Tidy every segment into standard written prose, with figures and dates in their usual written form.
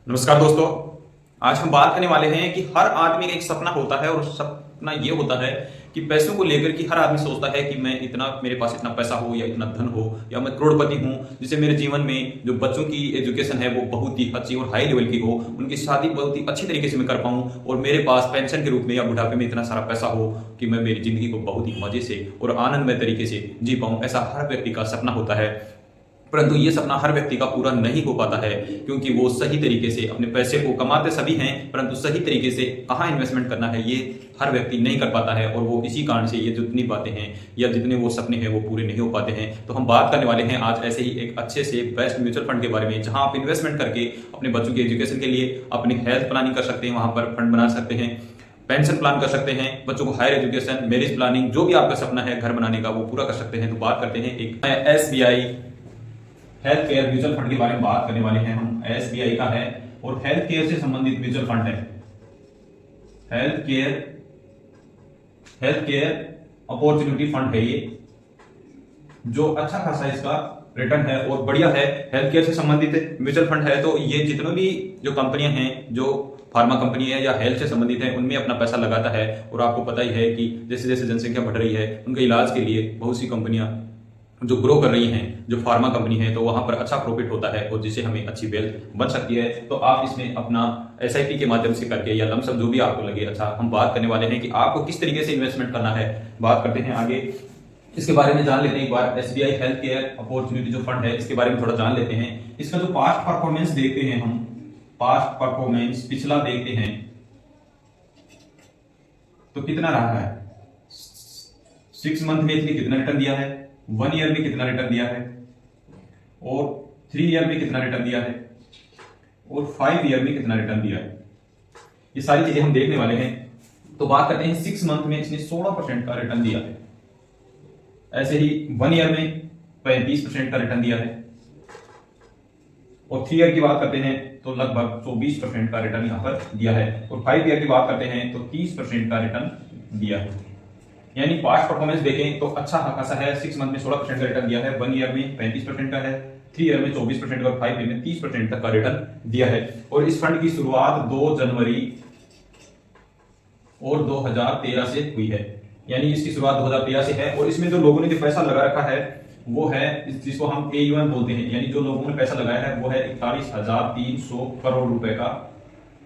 नमस्कार दोस्तों। आज हम बात करने वाले हैं कि हर आदमी का एक सपना होता है और सपना ये होता है कि पैसों को लेकर कि हर आदमी सोचता है कि मैं इतना, मेरे पास इतना पैसा हो या इतना धन हो या मैं करोड़पति हूं, जिससे मेरे जीवन में जो बच्चों की एजुकेशन है वो बहुत ही अच्छी और हाई लेवल की हो, उनकी शादी बहुत ही अच्छी तरीके से मैं कर पाऊं और मेरे पास पेंशन के रूप में या बुढ़ापे में इतना सारा पैसा हो कि मैं मेरी जिंदगी को बहुत ही मजे से और आनंदमय तरीके से जी पाऊं। ऐसा हर व्यक्ति का सपना होता है, परंतु ये सपना हर व्यक्ति का पूरा नहीं हो पाता है, क्योंकि वो सही तरीके से अपने पैसे को कमाते सभी हैं, परंतु सही तरीके से कहाँ इन्वेस्टमेंट करना है ये हर व्यक्ति नहीं कर पाता है और वो इसी कारण से ये जितनी बातें हैं या जितने वो सपने हैं वो पूरे नहीं हो पाते हैं। तो हम बात करने वाले हैं आज ऐसे ही एक अच्छे से बेस्ट म्यूचुअल फंड के बारे में, जहां आप इन्वेस्टमेंट करके अपने बच्चों की एजुकेशन के लिए अपनी हेल्थ प्लानिंग कर सकते हैं, वहां पर फंड बना सकते हैं, पेंशन प्लान कर सकते हैं, बच्चों को हायर एजुकेशन, मैरिज प्लानिंग, जो भी आपका सपना है घर बनाने का वो पूरा कर सकते हैं। तो बात करते हैं एक SBI health care mutual fund के बारे में बात करने वाले हैं हम। SBI का है और हेल्थ केयर से संबंधित म्यूचुअल फंड है। हेल्थ केयर अपॉर्चुनिटी फंड है ये, जो अच्छा खासा इसका रिटर्न है और बढ़िया है। हेल्थ केयर से संबंधित म्यूचुअल फंड है, तो ये जितने भी जो कंपनियां हैं, जो फार्मा कंपनी है या हेल्थ से संबंधित है, उनमें अपना पैसा लगाता है। और आपको पता ही है कि जैसे जैसे जनसंख्या बढ़ रही है, उनके इलाज के लिए बहुत सी कंपनियां जो ग्रो कर रही हैं, जो फार्मा कंपनी है, तो वहां पर अच्छा प्रॉफिट होता है और जिससे हमें अच्छी वेल्थ बन सकती है। तो आप इसमें अपना SIP के माध्यम से करके या लमसम जो भी आपको लगे। अच्छा, हम बात करने वाले हैं कि आपको किस तरीके से इन्वेस्टमेंट करना है। बात करते हैं आगे, इसके बारे में जान लेते हैं एक बार। SBI हेल्थ केयर अपॉर्चुनिटी जो फंड है, इसके बारे में थोड़ा जान लेते हैं। इसका जो पास्ट परफॉर्मेंस देखते हैं हम, पास्ट परफॉर्मेंस पिछला देखते हैं तो कितना रहा है। 6 मंथ में इसने कितना रिटर्न दिया है, 1 ईयर में कितना रिटर्न दिया है, और 3 ईयर में कितना रिटर्न दिया है, और 5 ईयर में कितना रिटर्न दिया है। ये सारी चीजें हम देखने वाले हैं। तो बात करते हैं 6 मंथ में इसने 16% का रिटर्न दिया है। ऐसे ही 1 ईयर में 35% का रिटर्न दिया है, और 3 ईयर की बात करते हैं तो लगभग 24% का रिटर्न यहां पर दिया है, और 5 ईयर की बात करते हैं तो 30% का रिटर्न दिया है। यानी पास्ट परफॉर्मेंस देखें तो अच्छा खासा है। 6 मंथ में 16% का रिटर्न दिया है, 1 ईयर में 35% का है, 3 ईयर में 24% और 5 ईयर में 30% तक का रिटर्न दिया है। और इस फंड की शुरुआत 2 जनवरी और 2013 से हुई है। यानी इसकी शुरुआत 2013 से है, और इसमें जो लोगों ने जो पैसा लगा रखा है वो है, जिसको हम AUM बोलते हैं, यानी जो लोगों ने पैसा लगाया है वो है 41,300 करोड़ रुपए का।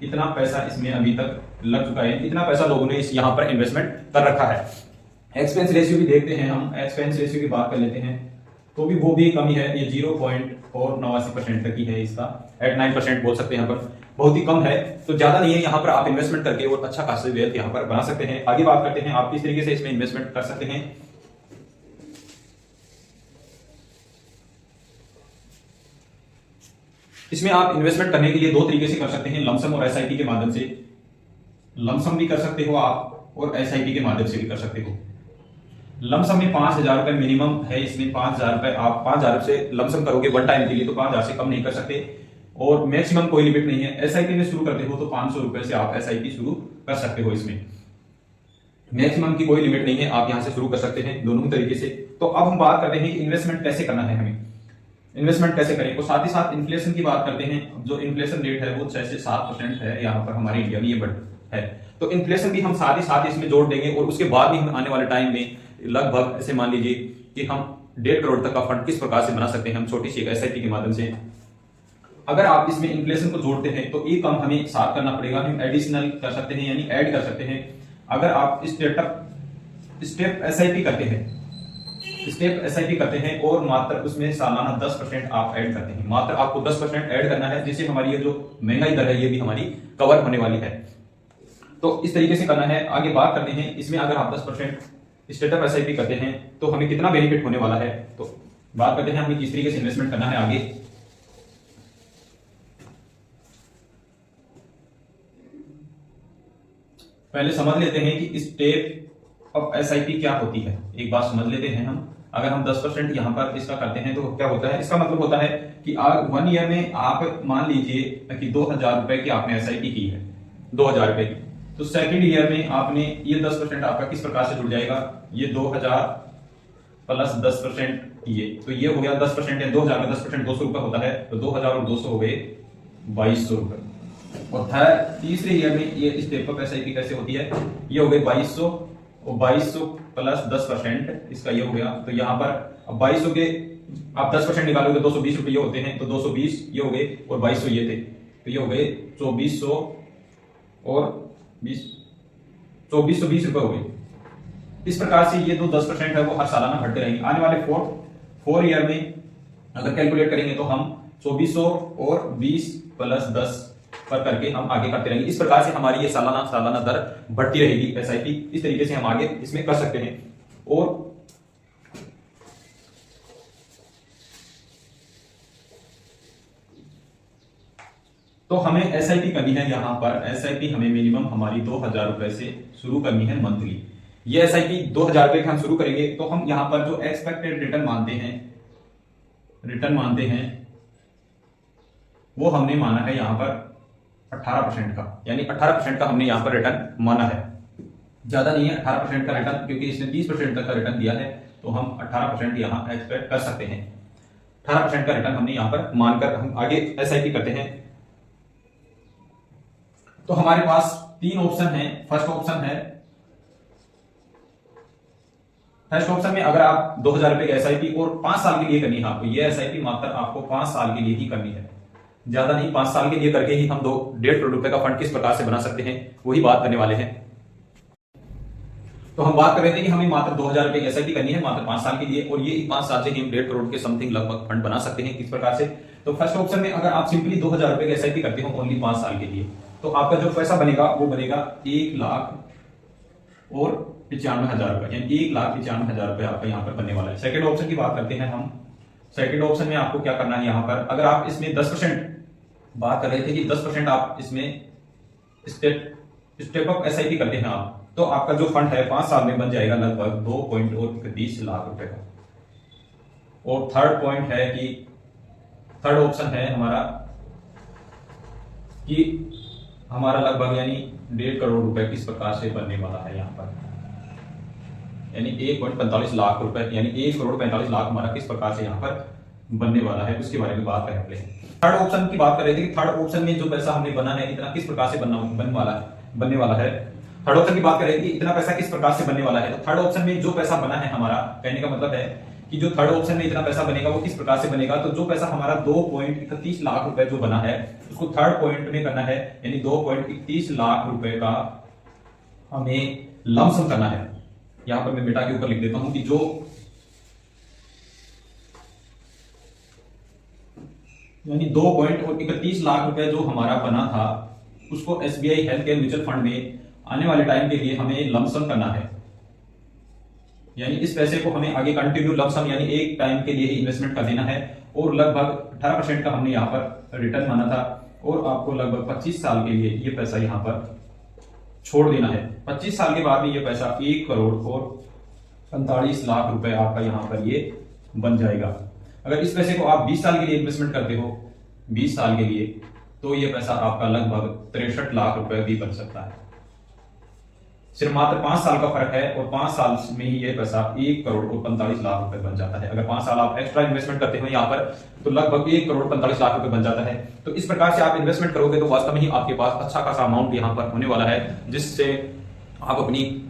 इतना पैसा इसमें अभी तक लग चुका है, इतना पैसा लोगों ने इस यहाँ पर इन्वेस्टमेंट कर रखा है। एक्सपेंस रेशियो भी देखते हैं हम। एक्सपेंस रेशियो की बात कर लेते हैं तो भी वो भी कमी है, ये 0.89% तक की है। इसका एट 9% बोल सकते हैं, यहाँ पर बहुत ही कम है, तो ज्यादा नहीं है। यहाँ पर आप इन्वेस्टमेंट करके और अच्छा खासा वेल्थ यहाँ पर बना सकते हैं। आगे बात करते हैं आप किस तरीके से इसमें इन्वेस्टमेंट कर सकते हैं। इसमें आप इन्वेस्टमेंट करने के लिए 2 तरीके से कर सकते हैं, लमसम और SIP के माध्यम से। लमसम भी कर सकते हो आप और SIP के माध्यम से भी कर सकते हो। लमसम में 5,000 रुपए मिनिमम है, इसमें 5,000 रुपए आप 5,000 से लमसम करोगे 1 टाइम के लिए तो 5,000 से कम नहीं कर सकते, और मैक्सिमम कोई लिमिट नहीं है। SIP में शुरू करते हो तो 500 रुपए से आप SIP शुरू कर सकते हो। इसमें मैक्सिमम की कोई लिमिट नहीं है, आप यहां से शुरू कर सकते हैं दोनों तरीके से। तो अब हम बात करते हैं कि इन्वेस्टमेंट कैसे करना है, हमें इन्वेस्टमेंट कैसे करें। तो साथ ही साथ इन्फ्लेशन की बात करते हैं। जो इन्फ्लेशन रेट है वो 6 से 7% है यहाँ पर हमारे इंडिया में, ये बढ़ है। तो इन्फ्लेशन भी हम साथ ही साथ इसमें जोड़ देंगे, और उसके बाद भी हम आने वाले टाइम में लगभग ऐसे मान लीजिए कि हम 1.5 करोड़ तक का फंड किस प्रकार से बना सकते हैं हम छोटी सी SIP के माध्यम से। अगर आप इसमें इन्फ्लेशन को जोड़ते हैं तो ये कम हमें साथ करना पड़ेगा, हम एडिशनल कर सकते हैं, यानी ऐड कर सकते हैं। अगर आप स्टेप SIP करते हैं और मात्र उसमें सालाना 10% आप ऐड करते हैं, मात्र आपको 10% ऐड करना है, जिससे हमारी ये जो महंगाई दर है ये भी हमारी कवर होने वाली है। तो इस तरीके से करना है। आगे बात करते हैं इसमें अगर आप 10% स्टेटअप SIP करते हैं तो हमें कितना बेनिफिट होने वाला है। तो बात करते हैं हमें किस तरीके से इन्वेस्टमेंट करना है। आगे पहले समझ लेते हैं कि स्टेप ऑफ SIP क्या होती है। एक बात समझ लेते हैं हम। अगर हम 10% यहां पर इसका करते हैं तो क्या होता है, इसका मतलब होता है कि 1 ईयर में आप मान लीजिए कि 2,000 रुपए की आपने SIP की है, 2,000 रुपए की, तो सेकंड ईयर में आपने ये 10% आपका किस प्रकार से जुड़ जाएगा, ये 2,000 प्लस 10% ये, तो ये हो गया 10%, 2,000 का 10% 200 रुपए होता है, तो 2,000 और 200 हो गए 2,200 रुपए। और तीसरे ईयर में ये स्टेप अप एसआईपी कैसे होती है, ये हो गई 2200 और 2200 प्लस 10% इसका ये हो गया। तो यहाँ पर अब 2200 के आप 10% निकालोगे तो 220 रुपये होते हैं, तो 220 ये हो गए और 2200 ये थे, तो ये हो गए 2400 और 2420 रुपये हो गए। इस प्रकार से ये 10% है वो हर सालाना बढ़ते रहेंगे। आने वाले 4 ईयर में अगर कैलकुलेट करेंगे तो हम 2400 और 20 प्लस 10 पर करके हम आगे करते रहेंगे। इस प्रकार से हमारी ये सालाना दर बढ़ती रहेगी एसआईपी। इस तरीके से हम आगे इसमें कर सकते हैं। और तो हमें एसआईपी करनी है, यहां पर एसआईपी हमें मिनिमम हमारी 2000 रुपए से शुरू करनी है मंथली। ये एसआईपी 2000 रुपए की हम शुरू करेंगे तो हम यहां पर जो एक्सपेक्टेड रिटर्न मानते हैं वो हमने माना है यहां पर 18% का, यानी 18% का हमने यहां पर रिटर्न माना है। ज्यादा नहीं है 18% का रिटर्न, क्योंकि इसने 30% तक का रिटर्न दिया है, तो हम 18% यहां एक्सपेक्ट कर सकते हैं। 18% का रिटर्न हमने यहां पर मानकर हम आगे एसआईपी करते हैं। तो हमारे पास 3 ऑप्शन है। फर्स्ट ऑप्शन में अगर आप 2000 रुपए की एसआईपी और 5 साल के लिए करनी है आपको, ये एसआईपी मात्र आपको 5 साल के लिए ही करनी है, ज्यादा नहीं। 5 साल के लिए करके ही हम 1.5 करोड़ रुपए का फंड किस प्रकार से बना सकते हैं वही बात करने वाले हैं। तो हम बात कर रहे थे कि हमें मात्र 2000 रुपए की एसआईपी करनी है मात्र 5 साल के लिए, और ये 5 साल से ही हम 1.5 करोड़ के समथिंग लगभग फंड बना सकते हैं। किस प्रकार से, तो फर्स्ट ऑप्शन में अगर आप सिंपली 2000 रुपए की एसआईपी करते हो ओनली 5 साल के लिए, तो आपका जो पैसा बनेगा वो बनेगा 1,95,000 रुपए, यानी 1,95,000 रुपए आपका यहाँ पर बनने वाला है। सेकंड ऑप्शन की बात करते हैं हम। सेकंड ऑप्शन में आपको क्या करना है, यहाँ पर अगर आप इसमें 10% बात कर रहे थे कि 10% आप इसमें स्टेप अप एसआईपी करते हैं आप, तो आपका जो फंड है 5 साल में बन जाएगा लगभग 2.31 लाख रुपए का। और थर्ड ऑप्शन है हमारा कि हमारा लगभग यानी 1.5 करोड़ रुपए किस प्रकार से बनने वाला है यहाँ पर, यानी 1.45 लाख रुपए, यानी 1,45 लाख हमारा किस प्रकार से यहाँ पर बनने वाला है, उसके बारे में बात करें पहले। थर्ड ऑप्शन की बात कर रहे थे कि थर्ड ऑप्शन में जो पैसा हमने बना है इतना किस प्रकार से बनने वाला है। थर्ड ऑप्शन की बात कर रहे थे कि इतना पैसा किस प्रकार से बनने वाला है। तो थर्ड ऑप्शन में जो पैसा बना है हमारा, कहने का मतलब है कि जो थर्ड ऑप्शन में इतना पैसा बनेगा वो किस प्रकार से बनेगा। तो जो पैसा हमारा 2.31 लाख रुपए जो बना है उसको थर्ड पॉइंट में करना है, यानी 2.31 लाख रुपए का हमें लमसम करना है। यहां पर मैं बेटा के ऊपर लिख देता हूं कि जो यानी 2.31 लाख रुपए जो हमारा बना था उसको SBI health care mutual fund में आने वाले टाइम के लिए हमें लमसम करना है, यानी इस पैसे को हमें आगे कंटिन्यू लमसम यानी एक टाइम के लिए इन्वेस्टमेंट कर देना है। और लगभग 18% का हमने यहाँ पर रिटर्न माना था, और आपको लगभग 25 साल के लिए ये पैसा यहाँ पर छोड़ देना है। 25 साल के बाद में ये पैसा 1 करोड़ और 45 लाख रुपए आपका यहाँ पर ये बन जाएगा। अगर इस पैसे को आप 20 साल के लिए इन्वेस्टमेंट करते हो 20 साल के लिए, तो ये पैसा आपका लगभग 63 लाख रुपए भी बन सकता है। सिर्फ मात्र 5 साल का फर्क है, और 5 साल में ही ये पैसा 1 करोड़ और 45 लाख रुपए बन जाता है। अगर 5 साल आप एक्स्ट्रा इन्वेस्टमेंट करते हो यहाँ पर, तो लगभग 1 करोड़ 45 लाख रुपए बन जाता है। तो इस प्रकार से आप इन्वेस्टमेंट करोगे तो वास्तव में ही आपके पास अच्छा खासा अमाउंट यहाँ पर होने वाला है, जिससे आप अपनी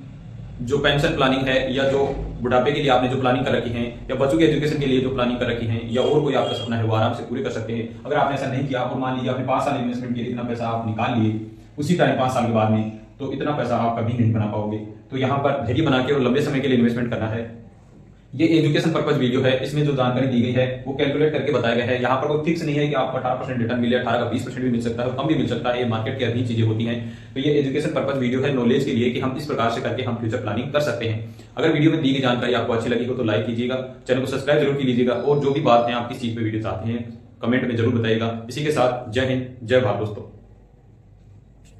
जो पेंशन प्लानिंग है, या जो बुढ़ापे के लिए आपने जो प्लानिंग कर रखी है, या बच्चों के एजुकेशन के लिए जो प्लानिंग कर रखी है, या और कोई आपका सपना है, वो आराम से पूरे कर सकते हैं। अगर आपने ऐसा नहीं किया और मान लीजिए आपने 5 साल इन्वेस्टमेंट किया, इतना पैसा आप निकाल लिए उसी टाइम 5 साल के बाद में, तो इतना पैसा आप कभी नहीं बना पाओगे। तो यहाँ पर धैर्य बना के और लंबे समय के लिए इन्वेस्टमेंट करना है। ये एजुकेशन पर्पज वीडियो है, इसमें जो जानकारी दी गई है वो कैलकुलेट करके बताया गया है। यहाँ पर कोई फिक्स नहीं है कि आपको 18% रिटर्न मिले, 18 का 20% भी मिल सकता है, कम भी मिल सकता है, ये मार्केट की अधीन चीजें होती हैं। तो ये एजुकेशन पर्पज वीडियो है नॉलेज के लिए, कि हम इस प्रकार से करके हम फ्यूचर प्लानिंग कर सकते हैं। अगर वीडियो में दी गई जानकारी आपको अच्छी लगी हो तो लाइक कीजिएगा, चैनल को सब्सक्राइब जरूर कीजिएगा, और जो भी बात है आप किस चीज पे वीडियो चाहते हैं कमेंट में जरूर बताइएगा। इसी के साथ जय हिंद, जय भारत दोस्तों।